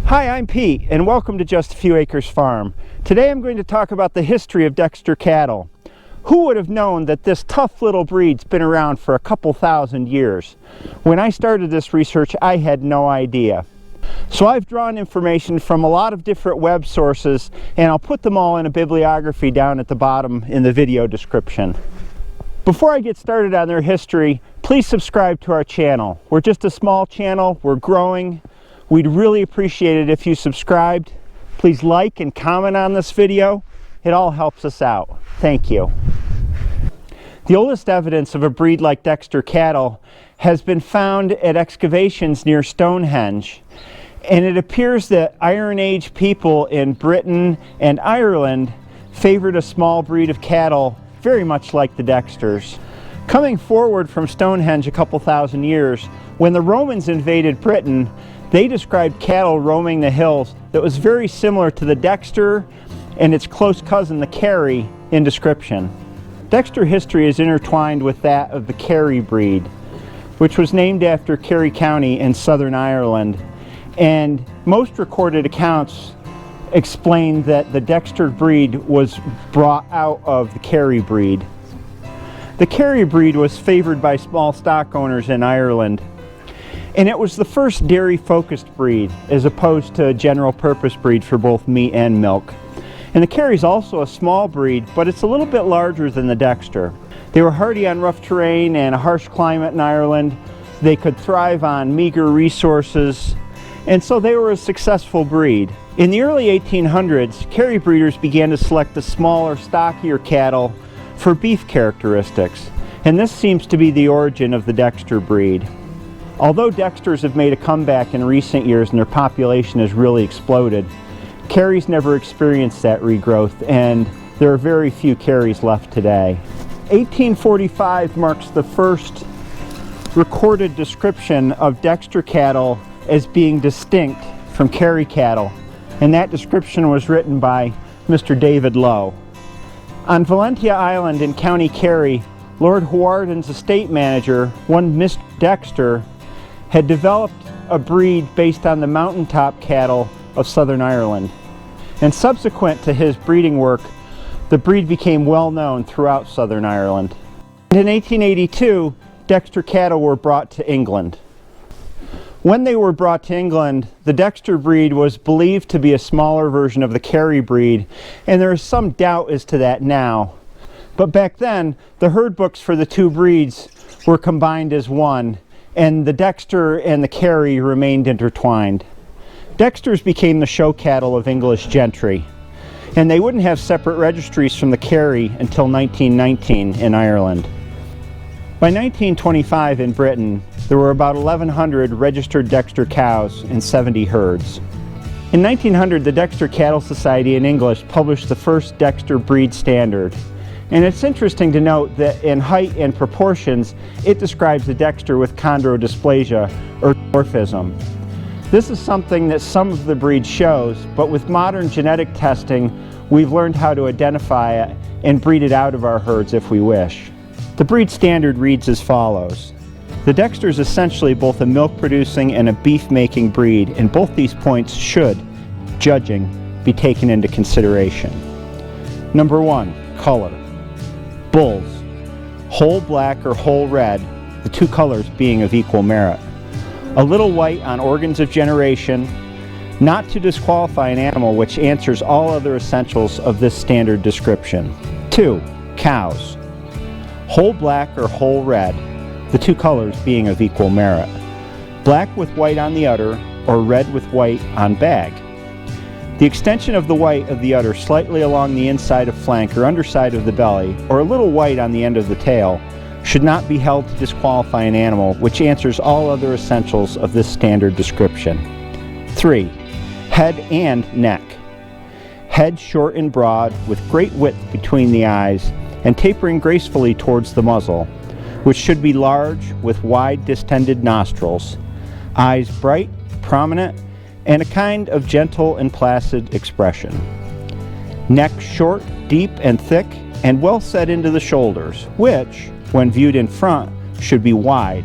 Hi, I'm Pete, and welcome to Just a Few Acres Farm. Today I'm going to talk about the history of Dexter cattle. Who would have known that this tough little breed's been around for a couple thousand years? When I started this research, I had no idea. So I've drawn information from a lot of different web sources, and I'll put them all in a bibliography down at the bottom in the video description. Before I get started on their history, please subscribe to our channel. We're just a small channel, we're growing. We'd really appreciate it if you subscribed. Please like and comment on this video. It all helps us out. Thank you. The oldest evidence of a breed like Dexter cattle has been found at excavations near Stonehenge. And it appears that Iron Age people in Britain and Ireland favored a small breed of cattle very much like the Dexters. Coming forward from Stonehenge a couple thousand years, when the Romans invaded Britain, they described cattle roaming the hills that was very similar to the Dexter and its close cousin, the Kerry, in description. Dexter history is intertwined with that of the Kerry breed, which was named after Kerry County in southern Ireland. And most recorded accounts explain that the Dexter breed was brought out of the Kerry breed. The Kerry breed was favored by small stock owners in Ireland. And it was the first dairy-focused breed, as opposed to a general-purpose breed for both meat and milk. And the Kerry's also a small breed, but it's a little bit larger than the Dexter. They were hardy on rough terrain and a harsh climate in Ireland. They could thrive on meager resources, and so they were a successful breed. In the early 1800s, Kerry breeders began to select the smaller, stockier cattle for beef characteristics, and this seems to be the origin of the Dexter breed. Although Dexters have made a comeback in recent years and their population has really exploded, Kerrys never experienced that regrowth, and there are very few Kerrys left today. 1845 marks the first recorded description of Dexter cattle as being distinct from Kerry cattle, and that description was written by Mr. David Lowe. On Valentia Island in County Kerry, Lord Hawarden's estate manager, one Mr. Dexter, had developed a breed based on the mountaintop cattle of southern Ireland. And subsequent to his breeding work, the breed became well known throughout southern Ireland. And in 1882, Dexter cattle were brought to England. When they were brought to England, the Dexter breed was believed to be a smaller version of the Kerry breed, and there is some doubt as to that now. But back then, the herd books for the two breeds were combined as one, and the Dexter and the Kerry remained intertwined. Dexters became the show cattle of English gentry, and they wouldn't have separate registries from the Kerry until 1919 in Ireland. By 1925 in Britain, there were about 1,100 registered Dexter cows and 70 herds. In 1900, the Dexter Cattle Society in English published the first Dexter breed standard. And it's interesting to note that in height and proportions, it describes the Dexter with chondrodysplasia, or dwarfism. This is something that some of the breed shows, but with modern genetic testing, we've learned how to identify it and breed it out of our herds if we wish. The breed standard reads as follows. The Dexter is essentially both a milk-producing and a beef-making breed, and both these points should, judging, be taken into consideration. Number 1, color. Bulls, whole black or whole red, the two colors being of equal merit. A little white on organs of generation, not to disqualify an animal which answers all other essentials of this standard description. 2, cows, whole black or whole red, the two colors being of equal merit. Black with white on the udder, or red with white on bag. The extension of the white of the udder slightly along the inside of flank or underside of the belly, or a little white on the end of the tail, should not be held to disqualify an animal which answers all other essentials of this standard description. 3, head and neck. Head short and broad, with great width between the eyes, and tapering gracefully towards the muzzle, which should be large, with wide distended nostrils. Eyes bright, prominent, and a kind of gentle and placid expression. Neck short, deep, and thick, and well set into the shoulders, which, when viewed in front, should be wide,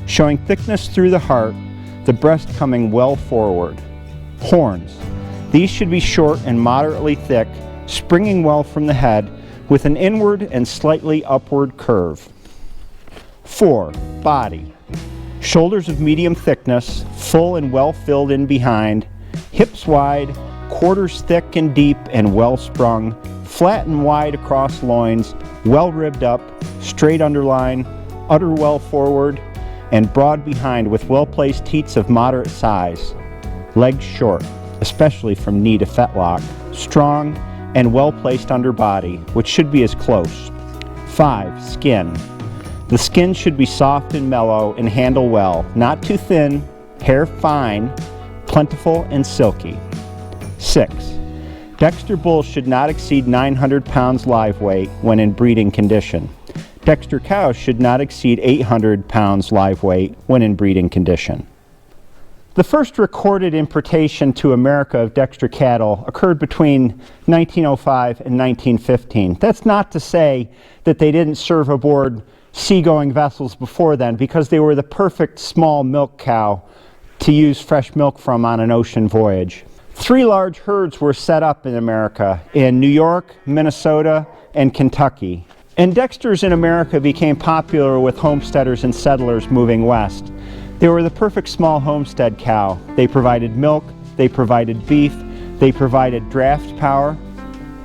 showing thickness through the heart, the breast coming well forward. Horns. These should be short and moderately thick, springing well from the head, with an inward and slightly upward curve. 4. Body. Shoulders of medium thickness, full and well filled in behind, hips wide, quarters thick and deep and well sprung, flat and wide across loins, well ribbed up, straight underline, udder well forward, and broad behind with well placed teats of moderate size. Legs short, especially from knee to fetlock, strong and well placed under body, which should be as close. 5. Skin. The skin should be soft and mellow and handle well, not too thin, hair fine, plentiful and silky. 6. Dexter bulls should not exceed 900 pounds live weight when in breeding condition. Dexter cows should not exceed 800 pounds live weight when in breeding condition. The first recorded importation to America of Dexter cattle occurred between 1905 and 1915. That's not to say that they didn't serve aboard seagoing vessels before then, because they were the perfect small milk cow to use fresh milk from on an ocean voyage. 3 large herds were set up in America, in New York, Minnesota, and Kentucky. And Dexters in America became popular with homesteaders and settlers moving west. They were the perfect small homestead cow. They provided milk, they provided beef, they provided draft power.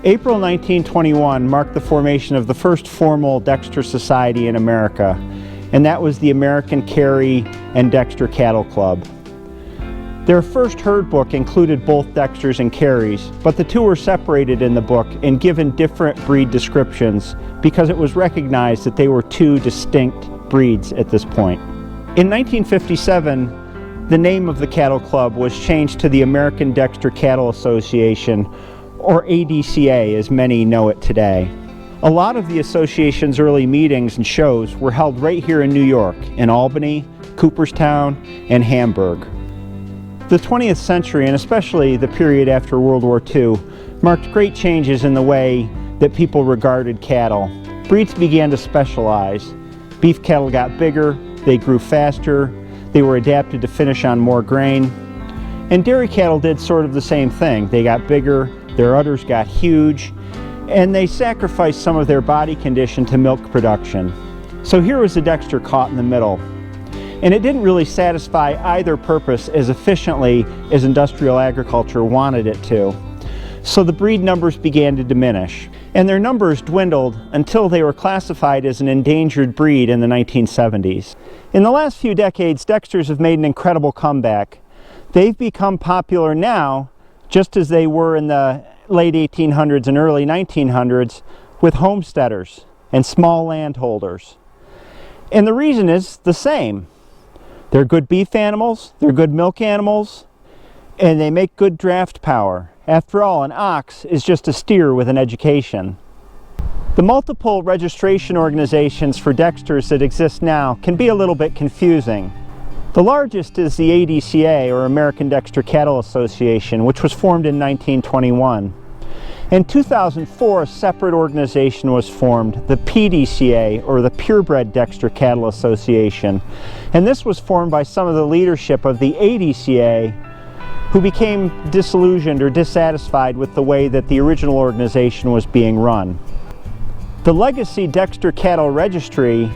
April 1921 marked the formation of the first formal Dexter Society in America, and that was the American Carry and Dexter Cattle Club. Their first herd book included both Dexters and Carries, but the two were separated in the book and given different breed descriptions because it was recognized that they were 2 distinct breeds at this point. In 1957, the name of the cattle club was changed to the American Dexter Cattle Association, or ADCA as many know it today. A lot of the association's early meetings and shows were held right here in New York, in Albany, Cooperstown, and Hamburg. The 20th century, and especially the period after World War II, marked great changes in the way that people regarded cattle. Breeds began to specialize. Beef cattle got bigger, they grew faster, they were adapted to finish on more grain. And dairy cattle did sort of the same thing. They got bigger, their udders got huge, and they sacrificed some of their body condition to milk production. So here was the Dexter caught in the middle. And it didn't really satisfy either purpose as efficiently as industrial agriculture wanted it to. So the breed numbers began to diminish, and their numbers dwindled until they were classified as an endangered breed in the 1970s. In the last few decades, Dexters have made an incredible comeback. They've become popular now, just as they were in the late 1800s and early 1900s, with homesteaders and small landholders. And the reason is the same. They're good beef animals, they're good milk animals, and they make good draft power. After all, an ox is just a steer with an education. The multiple registration organizations for Dexters that exist now can be a little bit confusing. The largest is the ADCA, or American Dexter Cattle Association, which was formed in 1921. In 2004, a separate organization was formed, the PDCA, or the Purebred Dexter Cattle Association. And this was formed by some of the leadership of the ADCA who became disillusioned or dissatisfied with the way that the original organization was being run. The Legacy Dexter Cattle Registry,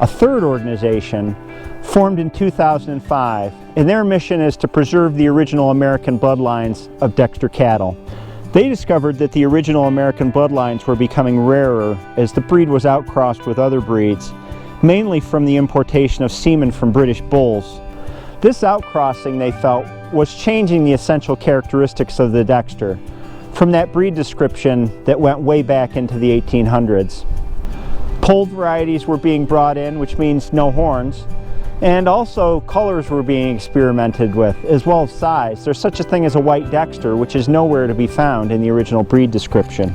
a third organization, formed in 2005, and their mission is to preserve the original American bloodlines of Dexter cattle. They discovered that the original American bloodlines were becoming rarer as the breed was outcrossed with other breeds, mainly from the importation of semen from British bulls. This outcrossing, they felt, was changing the essential characteristics of the Dexter from that breed description that went way back into the 1800s. Polled varieties were being brought in, which means no horns, and also colors were being experimented with, as well as size. There's such a thing as a white Dexter, which is nowhere to be found in the original breed description.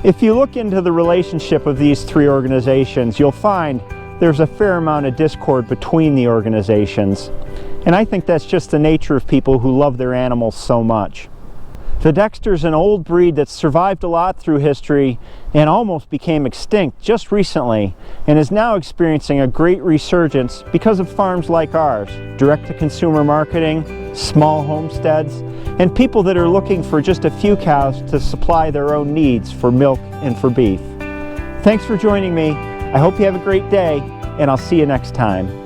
If you look into the relationship of these three organizations, you'll find there's a fair amount of discord between the organizations. And I think that's just the nature of people who love their animals so much. The Dexter's an old breed that's survived a lot through history and almost became extinct just recently, and is now experiencing a great resurgence because of farms like ours, direct-to-consumer marketing, small homesteads, and people that are looking for just a few cows to supply their own needs for milk and for beef. Thanks for joining me. I hope you have a great day, and I'll see you next time.